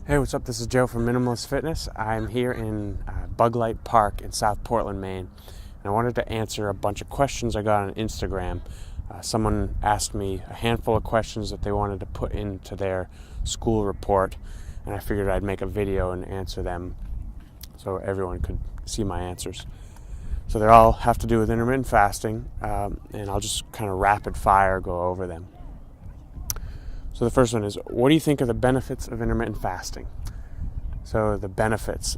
Hey, what's up? This is Joe from Minimalist Fitness. I'm here in Bug Light Park in South Portland, Maine. And I wanted to answer a bunch of questions I got on Instagram. Someone asked me a handful of questions that they wanted to put into their school report, and I figured I'd make a video and answer them so everyone could see my answers. So they all have to do with intermittent fasting, and I'll just kind of rapid fire go over them. So the first one is, what do you think are the benefits of intermittent fasting? So the benefits,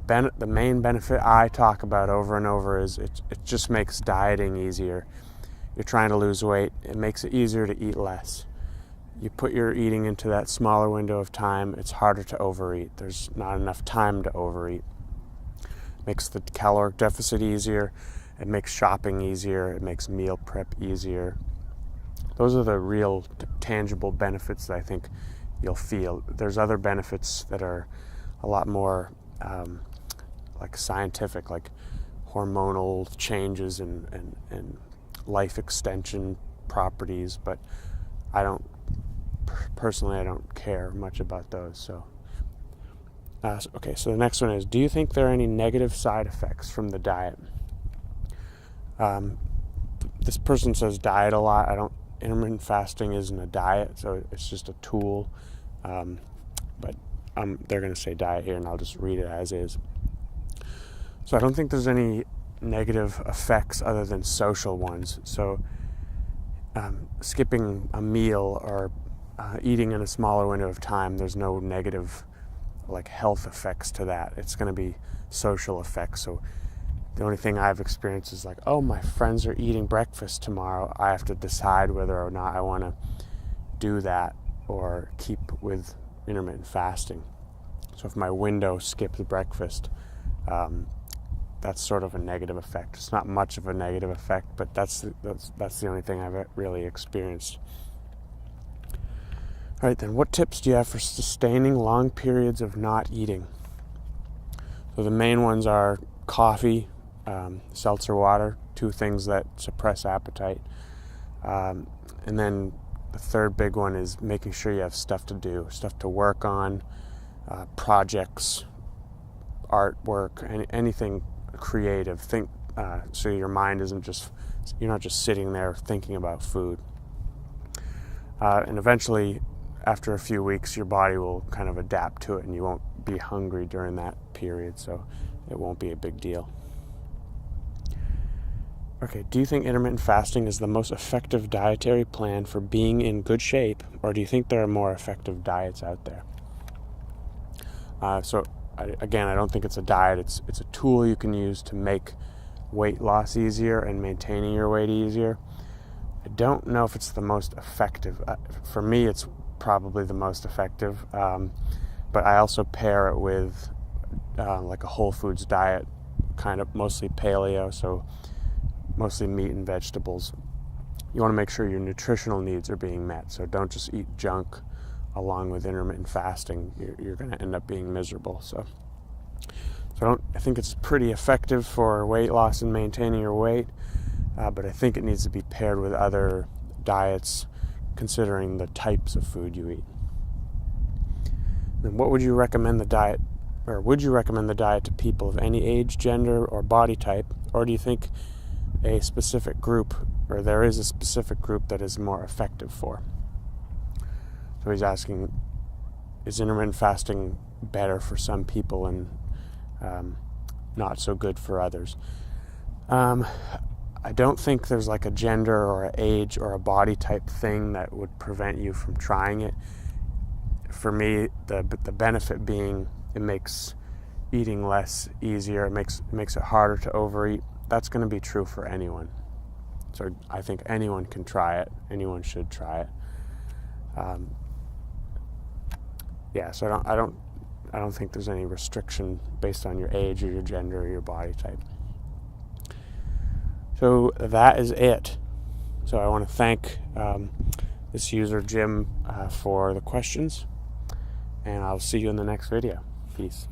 the main benefit I talk about over and over is it just makes dieting easier. You're trying to lose weight, it makes it easier to eat less. You put your eating into that smaller window of time, it's harder to overeat. There's not enough time to overeat. It makes the caloric deficit easier, it makes shopping easier, it makes meal prep easier. Those are the real tangible benefits that I think you'll feel. There's other benefits that are a lot more like scientific, like hormonal changes and life extension properties, but I don't care much about those. So the next one is, do you think there are any negative side effects from the diet? This person says diet a lot. Intermittent fasting isn't a diet, so it's just a tool. But they're going to say diet here, and I'll just read it as is. So I don't think there's any negative effects other than social ones. So skipping a meal or eating in a smaller window of time, there's no negative like health effects to that. It's going to be social effects. So the only thing I've experienced is like, oh, my friends are eating breakfast tomorrow. I have to decide whether or not I want to do that or keep with intermittent fasting. So if my window skips breakfast, that's sort of a negative effect. It's not much of a negative effect, but that's the only thing I've really experienced. All right, then, what tips do you have for sustaining long periods of not eating? So the main ones are coffee, seltzer water, two things that suppress appetite. And then the third big one is making sure you have stuff to do, stuff to work on, projects, artwork, anything creative. So your mind you're not just sitting there thinking about food. And eventually, after a few weeks, your body will kind of adapt to it and you won't be hungry during that period, so it won't be a big deal. Okay, do you think intermittent fasting is the most effective dietary plan for being in good shape, or do you think there are more effective diets out there? I don't think it's a diet. It's a tool you can use to make weight loss easier and maintaining your weight easier. I don't know if it's the most effective. For me, it's probably the most effective, but I also pair it with like a whole foods diet, kind of mostly paleo, so mostly meat and vegetables. You want to make sure your nutritional needs are being met, so don't just eat junk along with intermittent fasting. You're going to end up being miserable. I think it's pretty effective for weight loss and maintaining your weight, but I think it needs to be paired with other diets, considering the types of food you eat. And what would you recommend the diet, or would you recommend the diet to people of any age, gender, or body type, or do you think a specific group, or there is a specific group that is more effective for? So he's asking, is intermittent fasting better for some people and not so good for others? I don't think there's like a gender or an age or a body type thing that would prevent you from trying it. For me, the benefit being it makes eating less easier. It makes it harder to overeat. That's going to be true for anyone. So I think anyone can try it. Anyone should try it. So I don't think there's any restriction based on your age or your gender or your body type. So that is it. So I want to thank this user Jim for the questions, and I'll see you in the next video. Peace.